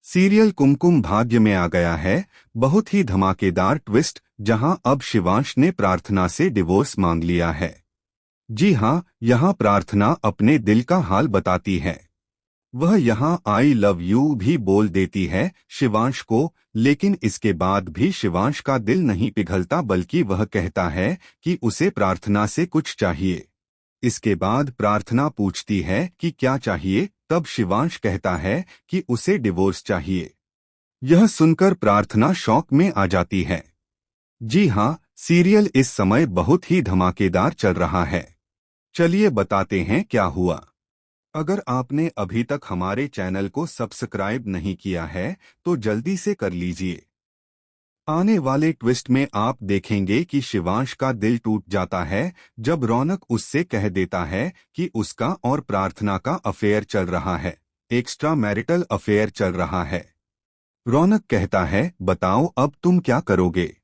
Serial Kumkum Bhagya में आ गया है बहुत ही धमाकेदार ट्विस्ट, जहां अब शिवांश ने प्रार्थना से डिवोर्स मांग लिया है। जी हां, यहां प्रार्थना अपने दिल का हाल बताती है। वह यहां आई लव यू भी बोल देती है शिवांश को, लेकिन इसके बाद भी शिवांश का दिल नहीं पिघलता, बल्कि वह कहता है कि उसे प्रार्थना से कुछ चाहिए। इसके बाद प्रार्थना पूछती है कि क्या चाहिए, तब शिवांश कहता है कि उसे डिवोर्स चाहिए। यह सुनकर प्रार्थना शॉक में आ जाती है। जी हां, सीरियल इस समय बहुत ही धमाकेदार चल रहा है। चलिए बताते हैं क्या हुआ। अगर आपने अभी तक हमारे चैनल को सब्सक्राइब नहीं किया है तो जल्दी से कर लीजिए। आने वाले ट्विस्ट में आप देखेंगे कि शिवांश का दिल टूट जाता है जब रौनक उससे कह देता है कि उसका और प्रार्थना का अफेयर चल रहा है, एक्स्ट्रा मैरिटल अफेयर चल रहा है। रौनक कहता है, बताओ अब तुम क्या करोगे।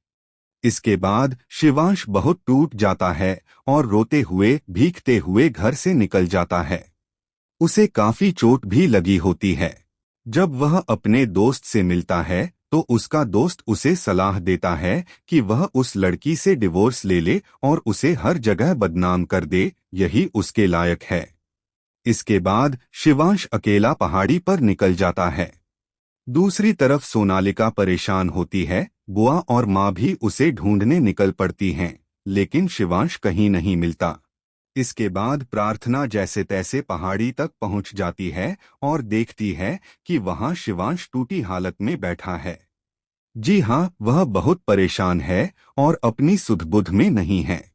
इसके बाद शिवांश बहुत टूट जाता है और रोते हुए भीगते हुए घर से निकल जाता है। उसे काफी चोट भी लगी होती है। जब वह अपने दोस्त से मिलता है तो उसका दोस्त उसे सलाह देता है कि वह उस लड़की से डिवोर्स ले ले और उसे हर जगह बदनाम कर दे, यही उसके लायक है। इसके बाद शिवांश अकेला पहाड़ी पर निकल जाता है। दूसरी तरफ सोनालिका परेशान होती है। बुआ और माँ भी उसे ढूंढने निकल पड़ती हैं, लेकिन शिवांश कहीं नहीं मिलता। इसके बाद प्रार्थना जैसे तैसे पहाड़ी तक पहुंच जाती है और देखती है कि वहां शिवांश टूटी हालत में बैठा है। जी हां, वह बहुत परेशान है और अपनी सुध-बुध में नहीं है।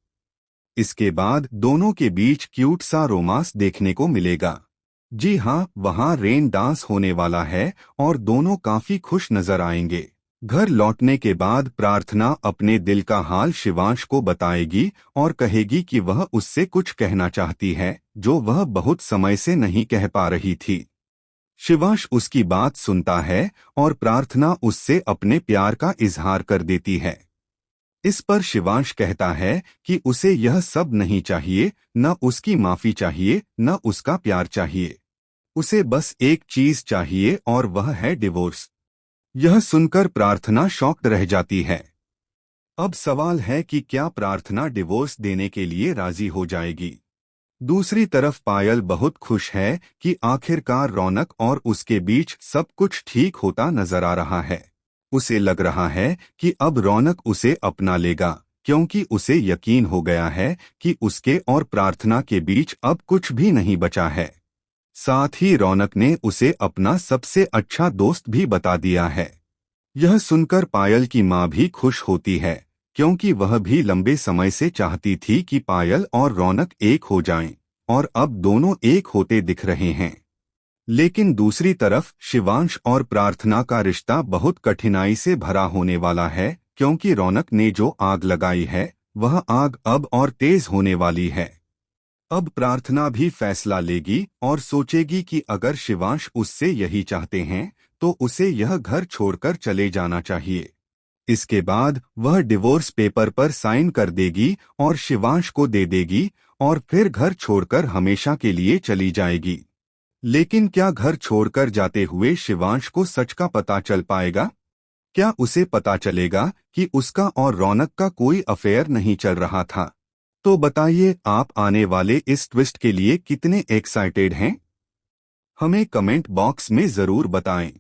इसके बाद दोनों के बीच क्यूट सा रोमांस देखने को मिलेगा। जी हां, वहां रेन डांस होने वाला है और दोनों काफी खुश नजर आएंगे। घर लौटने के बाद प्रार्थना अपने दिल का हाल शिवांश को बताएगी और कहेगी कि वह उससे कुछ कहना चाहती है जो वह बहुत समय से नहीं कह पा रही थी। शिवांश उसकी बात सुनता है और प्रार्थना उससे अपने प्यार का इजहार कर देती है। इस पर शिवांश कहता है कि उसे यह सब नहीं चाहिए, न उसकी माफी चाहिए, न उसका प्यार चाहिए। उसे बस एक चीज चाहिए और वह है डिवोर्स। यह सुनकर प्रार्थना शॉक्ड रह जाती है। अब सवाल है कि क्या प्रार्थना डिवोर्स देने के लिए राजी हो जाएगी। दूसरी तरफ पायल बहुत खुश है कि आखिरकार रौनक और उसके बीच सब कुछ ठीक होता नजर आ रहा है। उसे लग रहा है कि अब रौनक उसे अपना लेगा, क्योंकि उसे यकीन हो गया है कि उसके और प्रार्थना के बीच अब कुछ भी नहीं बचा है। साथ ही रौनक ने उसे अपना सबसे अच्छा दोस्त भी बता दिया है। यह सुनकर पायल की माँ भी खुश होती है, क्योंकि वह भी लंबे समय से चाहती थी कि पायल और रौनक एक हो जाएं, और अब दोनों एक होते दिख रहे हैं। लेकिन दूसरी तरफ शिवांश और प्रार्थना का रिश्ता बहुत कठिनाई से भरा होने वाला है, क्योंकि रौनक ने जो आग लगाई है वह आग अब और तेज होने वाली है। अब प्रार्थना भी फैसला लेगी और सोचेगी कि अगर शिवांश उससे यही चाहते हैं तो उसे यह घर छोड़कर चले जाना चाहिए। इसके बाद वह डिवोर्स पेपर पर साइन कर देगी और शिवांश को दे देगी और फिर घर छोड़कर हमेशा के लिए चली जाएगी। लेकिन क्या घर छोड़कर जाते हुए शिवांश को सच का पता चल पाएगा? क्या उसे पता चलेगा कि उसका और रौनक का कोई अफेयर नहीं चल रहा था? तो बताइए, आप आने वाले इस ट्विस्ट के लिए कितने एक्साइटेड हैं? हमें कमेंट बॉक्स में जरूर बताएं।